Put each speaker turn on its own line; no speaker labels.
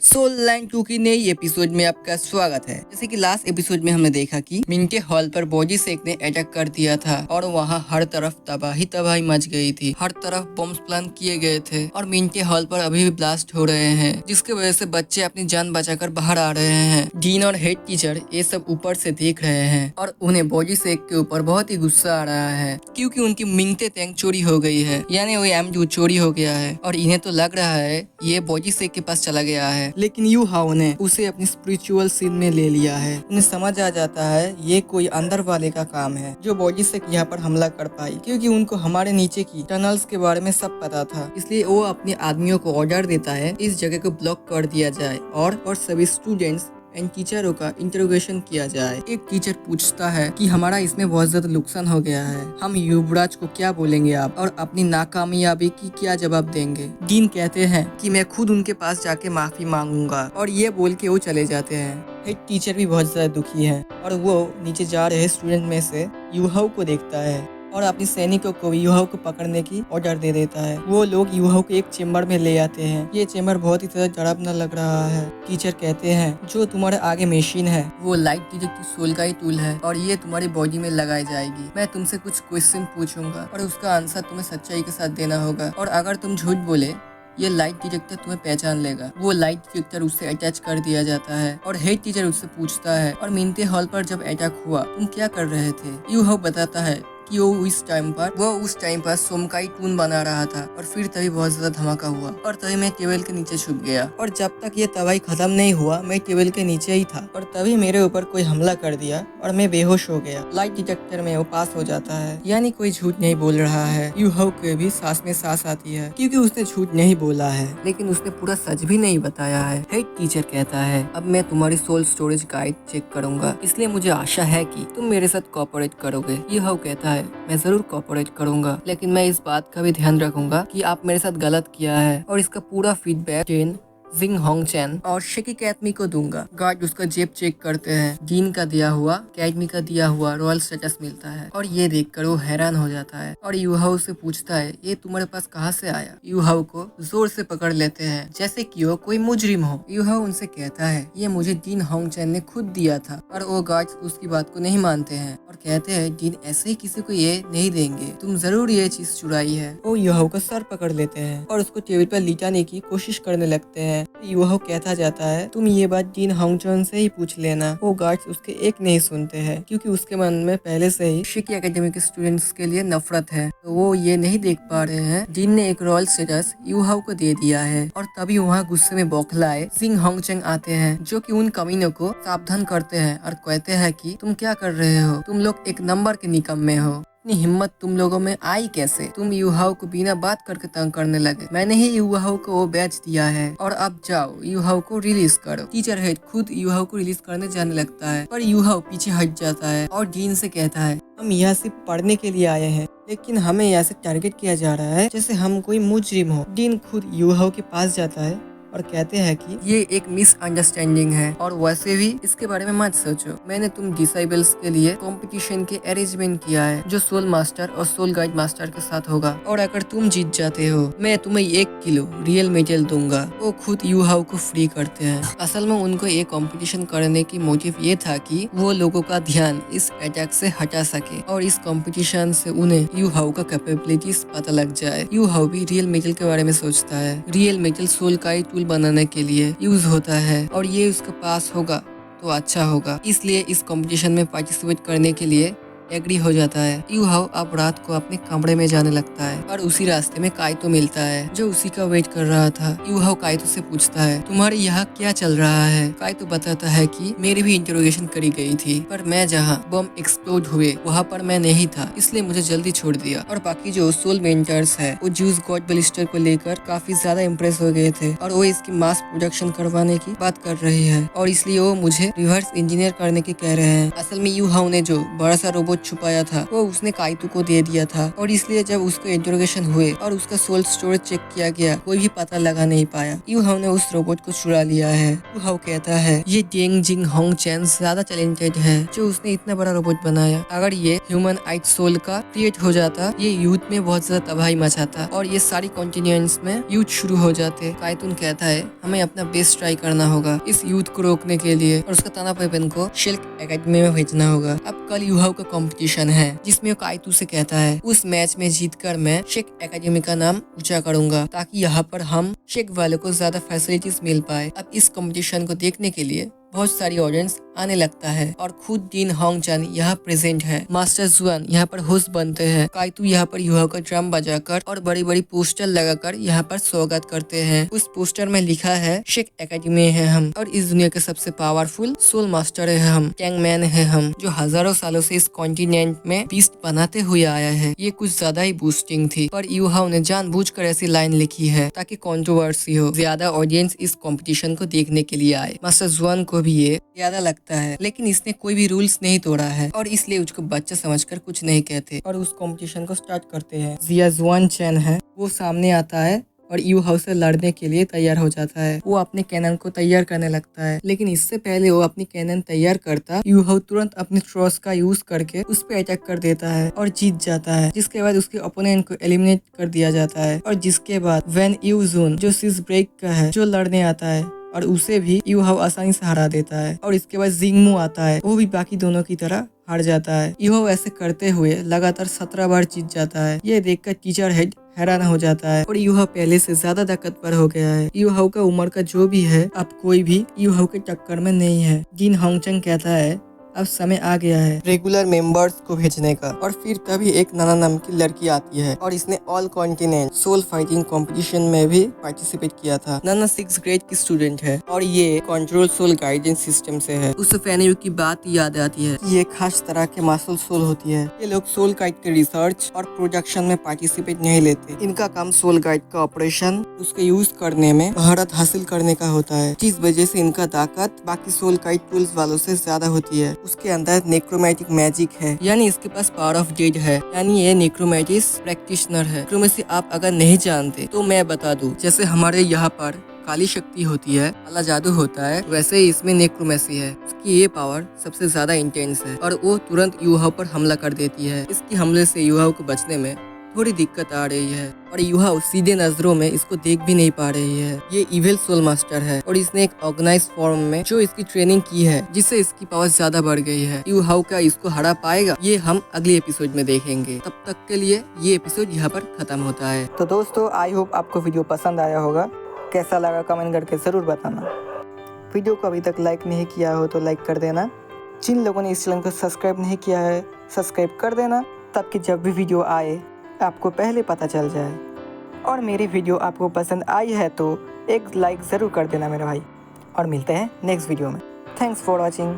Soul line 2 की नई episode में आपका स्वागत है। जैसे कि लास्ट एपिसोड में हमने देखा कि मिंटे हॉल पर बॉडी सेक ने अटैक कर दिया था और वहाँ हर तरफ तबाही मच गई थी। हर तरफ बॉम्ब प्लान किए गए थे और मिंटे हॉल पर अभी भी ब्लास्ट हो रहे हैं, जिसकी वजह से बच्चे अपनी जान बचाकर बाहर आ रहे हैं। डीन और हेड टीचर ये सब ऊपर से देख रहे हैं और उन्हें बॉडी सेक के ऊपर बहुत ही गुस्सा आ रहा है, क्योंकि उनकी मिंटे टैंक चोरी हो गई है, यानी वो M2 चोरी हो गया है और इन्हें तो लग रहा है ये बॉडी सेक के पास चला गया है। लेकिन यू हाओ ने उसे अपनी स्पिरिचुअल सीन में ले लिया है। उन्हें समझ आ जाता है ये कोई अंदर वाले का काम है जो बॉडी सेक यहाँ पर हमला कर पाई, क्योंकि उनको हमारे नीचे की टनल्स के बारे में सब पता था। इसलिए वो अपने आदमियों को ऑर्डर देता है इस जगह को ब्लॉक कर दिया जाए और सभी स्टूडेंट्स एंड टीचरों का इंटरोगेशन किया जाए। एक टीचर पूछता है कि हमारा इसमें बहुत ज्यादा नुकसान हो गया है, हम युवराज को क्या बोलेंगे आप और अपनी नाकामयाबी की क्या जवाब देंगे। डीन कहते हैं कि मैं खुद उनके पास जाके माफी मांगूंगा और ये बोल के वो चले जाते हैं। हेड टीचर भी बहुत ज्यादा दुखी है और वो नीचे जा रहे स्टूडेंट में से यूहाओ को देखता है और अपने सैनिकों को यूहाओ को पकड़ने की ऑर्डर दे देता है। वो लोग यूहाओ को एक चेम्बर में ले आते हैं। ये चेम्बर बहुत ही ज्यादा डरावना लग रहा है। टीचर कहते हैं जो तुम्हारे आगे मशीन है वो लाइट डिटेक्टिव सोल का ही टूल है और ये तुम्हारी बॉडी में लगाई जाएगी। मैं तुमसे कुछ क्वेश्चन पूछूंगा और उसका आंसर तुम्हें सच्चाई के साथ देना होगा और अगर तुम झूठ बोले ये लाइट डिटेक्टर तुम्हें पहचान लेगा। वो लाइट डिटेक्टर उससे अटैच कर दिया जाता है और हेड टीचर उससे पूछता है और मिंटे हॉल पर जब अटैक हुआ तुम क्या कर रहे थे। यूहाओ बताता है कि वो उस टाइम पर सोमकाई टून बना रहा था और फिर तभी बहुत ज्यादा धमाका हुआ और तभी मैं टेबल के नीचे छुप गया और जब तक ये तबाही खत्म नहीं हुआ मैं टेबल के नीचे ही था और तभी मेरे ऊपर कोई हमला कर दिया और मैं बेहोश हो गया। लाइट डिटेक्टर में वो पास हो जाता है, यानी कोई झूठ नहीं बोल रहा है। यूहाओ के भी सांस में सांस आती है क्योंकि उसने झूठ नहीं बोला है, लेकिन उसने पूरा सच भी नहीं बताया है। हेड टीचर कहता है अब मैं तुम्हारी सोल स्टोरेज गाइड चेक करूंगा, इसलिए मुझे आशा है कि तुम मेरे साथ कोऑपरेट करोगे। यूहाओ कहता है मैं जरूर कोऑपरेट करूंगा, लेकिन मैं इस बात का भी ध्यान रखूंगा कि आप मेरे साथ गलत किया है और इसका पूरा फीडबैक जेन जिंग होंग चैन और शेकी कैटमी को दूंगा। गार्ड उसका जेब चेक करते हैं। डीन का दिया हुआ कैटमी का दिया हुआ रॉयल स्टेटस मिलता है और ये देखकर वो हैरान हो जाता है और यूहाओ से पूछता है ये तुम्हारे पास कहाँ से आया। यूहाओ को जोर से पकड़ लेते हैं जैसे कि वो कोई मुजरिम हो। यूहाओ उनसे कहता है ये मुझे डीन होंग चैन ने खुद दिया था और वो गार्ड्स उसकी बात को नहीं मानते हैं और कहते हैं डीन ऐसे ही किसी को ये नहीं देंगे, तुम जरूर ये चीज चुराई है। वो यूहाओ का सर पकड़ लेते हैं और उसको टेबल पर लिटाने की कोशिश करने लगते हैं। यूहाओ कहता जाता है तुम ये बात डीन होंगचोन से ही पूछ लेना। वो गार्ड्स उसके एक नहीं सुनते हैं क्योंकि उसके मन में पहले से ही शिकी एकेडमी के स्टूडेंट्स के लिए नफरत है, तो वो ये नहीं देख पा रहे हैं डीन ने एक रॉयल स्टेटस यूहाओ को दे दिया है। और तभी वहाँ गुस्से में बौखलाए जिंग होंगचेंग आते हैं जो कि उन कमीनों को सावधान करते हैं और कहते हैं कि तुम क्या कर रहे हो, तुम लोग एक नंबर के निकम्मे हो। इतनी हिम्मत तुम लोगों में आई कैसे, तुम यूहाओ को बिना बात करके तंग करने लगे। मैंने ही यूहाओ को वो बैच दिया है और अब जाओ यूहाओ को रिलीज करो। टीचर हेड खुद यूहाओ को रिलीज करने जाने लगता है पर यूहाओ पीछे हट जाता है और डीन से कहता है हम यहाँ सिर्फ पढ़ने के लिए आए हैं, लेकिन हमें यहाँ से टारगेट किया जा रहा है जैसे हम कोई मुजरिम हो। डीन खुद यूहाओ के पास जाता है और कहते हैं कि ये एक मिसअंडरस्टैंडिंग है और वैसे भी इसके बारे में मत सोचो। मैंने तुम डिसेबल्स के लिए कंपटीशन के अरेंजमेंट किया है जो सोल मास्टर और सोल गाइड मास्टर के साथ होगा और अगर तुम जीत जाते हो मैं तुम्हें 1 किलो रियल मेटल दूंगा। वो खुद यूहाओ को फ्री करते हैं। असल में उनको ये कंपटीशन करने की मोटिव ये था कि वो लोगों का ध्यान इस अटैक से हटा सके और इस कंपटीशन से उन्हें यूहाओ का कैपेबिलिटीज पता लग जाए। यूहाओ भी रियल मेटल के बारे में सोचता है। रियल मेटल सोल का बनाने के लिए यूज होता है और ये उसके पास होगा तो अच्छा होगा, इसलिए इस कंपटीशन में पार्टिसिपेट करने के लिए एग्री हो जाता है। यूहाओ अब रात को अपने कमरे में जाने लगता है और उसी रास्ते में काइतो मिलता है जो उसी का वेट कर रहा था। यूहाओ काइतो से पूछता है तुम्हारे यहाँ क्या चल रहा है। काइतो बताता है कि मेरी भी इंटरोगेशन करी गई थी पर मैं जहाँ बम एक्सप्लोड हुए वहाँ पर मैं नहीं था, इसलिए मुझे जल्दी छोड़ दिया। और बाकी जो सोल मेंटर्स है वो ज्यूस गॉड बलिस्टर को लेकर काफी ज्यादा इम्प्रेस हो गए थे और वो इसकी मास प्रोडक्शन करवाने की बात कर रही है और इसलिए वो मुझे रिवर्स इंजीनियर करने की कह रहे हैं। असल में यूहाओ ने जो बड़ा सा रोबोट रोबोट छुपाया था वो उसने काइतू को दे दिया था, और इसलिए जब उसको इंटरोगेशन हुए और उसका सोल स्टोरेज चेक किया गया, कोई भी पता लगा नहीं पाया। यू हाउ ने उस रोबोट को चुरा लिया है। यू हाउ कहता है ये डेंग जिंग होंग चैन ज्यादा टैलेंटेड है जो उसने इतना बड़ा रोबोट बनाया। अगर ये ह्यूमन आइट सोल का क्रिएट हो जाता, ये यूथ में बहुत ज्यादा तबाही मचाता और ये सारी कॉन्टिनेंट्स में यूथ शुरू हो जाते। काइतून कहता है हमें अपना बेस्ट ट्राई करना होगा इस यूथ को रोकने के लिए, और उसका ताना पेपन को शिल्क एकेडमी में भेजना होगा। अब कल यूहाउ का कंपटीशन है जिसमें वो काइतू से कहता है उस मैच में जीतकर मैं शिल्क एकेडमी का नाम ऊंचा करूंगा ताकि यहाँ पर हम शिल्क वालों को ज्यादा फैसिलिटीज मिल पाए। अब इस कंपटीशन को देखने के लिए बहुत सारी ऑडियंस आने लगता है और खुद डीन होंग चैन यहाँ प्रेजेंट है। मास्टर जुआन यहाँ पर होस्ट बनते हैं। काइतू यहाँ पर युवा का ड्रम बजाकर और बड़ी बड़ी पोस्टर लगाकर यहाँ पर स्वागत करते हैं। उस पोस्टर में लिखा है शिक एकेडमी है हम, और इस दुनिया के सबसे पावरफुल सोल मास्टर है हम, टैंग मैन है हम, जो हजारों सालों से इस कॉन्टिनेंट में बीस्ट बनाते हुए आया है। ये कुछ ज्यादा ही बूस्टिंग थी, पर यूहाउ ने जानबूझकर ऐसी लाइन लिखी है ताकि कंट्रोवर्सी हो, ज्यादा ऑडियंस इस कंपटीशन को देखने के लिए आए। मास्टर जुआन को भी ये ज्यादा लगता है, लेकिन इसने कोई भी रूल्स नहीं तोड़ा है और इसलिए उसको बच्चा समझकर कुछ नहीं कहते और उस कंपटीशन को स्टार्ट करते हैं। जिया जुआन चैन है वो सामने आता है और यू हाउ से लड़ने के लिए तैयार हो जाता है। वो अपने कैनन को तैयार करने लगता है, लेकिन इससे पहले वो अपनी कैनन तैयार करता, यू हाउ तुरंत अपनी ट्रॉस का यूज करके उस पर अटैक कर देता है और जीत जाता है, जिसके बाद उसके ओपोनेंट को एलिमिनेट कर दिया जाता है। और जिसके बाद वैन यू जून जो सिस ब्रेक का है जो लड़ने आता है और उसे भी यू हाउ आसानी से हरा देता है। और इसके बाद जिंगमू आता है, वो भी बाकी दोनों की तरह हार जाता है। यू हाउ ऐसे करते हुए लगातार 17 बार जीत जाता है। ये देखकर टीचर हेड हैरान हो जाता है और यू हाउ पहले से ज्यादा ताकतवर हो गया है। यू हाउ का उम्र का जो भी है अब कोई भी यू हाउ के टक्कर में नहीं है। जिन होंगचंग कहता है अब समय आ गया है रेगुलर मेंबर्स को भेजने का, और फिर तभी एक नाना नाम की लड़की आती है और इसने all continent soul fighting competition में भी पार्टिसिपेट किया था। नाना 6th ग्रेड की स्टूडेंट है और ये कंट्रोल सोल गाइडेंस सिस्टम से है। उसे फैनियू की बात याद आती है कि ये खास तरह के मासल सोल होती है। ये लोग सोल गाइड के रिसर्च और प्रोडक्शन में पार्टिसिपेट नहीं लेते। इनका काम सोल गाइड का ऑपरेशन उसके यूज करने में महारत हासिल करने का होता है, जिस वजह से इनका ताकत बाकी सोल गाइड टूल्स वालों से ज्यादा होती है। उसके अंदर नेक्रोमैटिक मैजिक है, यानी इसके पास पावर ऑफ डेड है, यानी ये नेक्रोमैटिस प्रैक्टिशनर है। नेक्रोमेसी आप अगर नहीं जानते तो मैं बता दूं, जैसे हमारे यहाँ पर काली शक्ति होती है, काला जादू होता है, वैसे ही इसमें नेक्रोमेसी है। उसकी ये पावर सबसे ज्यादा इंटेंस है और वो तुरंत यूहाउ पर हमला कर देती है। इसकी हमले से यूहाउ को बचने में थोड़ी दिक्कत आ रही है और यूहाउ सीधे नजरों में इसको देख भी नहीं पा रही है। ये इविल सोल मास्टर है और इसने एक ऑर्गेनाइज फॉर्म में जो इसकी ट्रेनिंग की है, जिससे इसकी पावर ज्यादा बढ़ गई है। यूहाउ क्या इसको हरा पाएगा, ये हम अगले एपिसोड में देखेंगे। तब तक के लिए ये एपिसोड यहाँ पर खत्म होता है।
तो दोस्तों, आई होप आपको वीडियो पसंद आया होगा। कैसा लगा कमेंट करके ज़रूर बताना। वीडियो को अभी तक लाइक नहीं किया हो तो लाइक कर देना। जिन लोगों ने इस चैनल को सब्सक्राइब नहीं किया है सब्सक्राइब कर देना, ताकि जब भी वीडियो आए आपको पहले पता चल जाए। और मेरी वीडियो आपको पसंद आई है तो एक लाइक ज़रूर कर देना मेरे भाई, और मिलते हैं नेक्स्ट वीडियो में। Thanks for watching.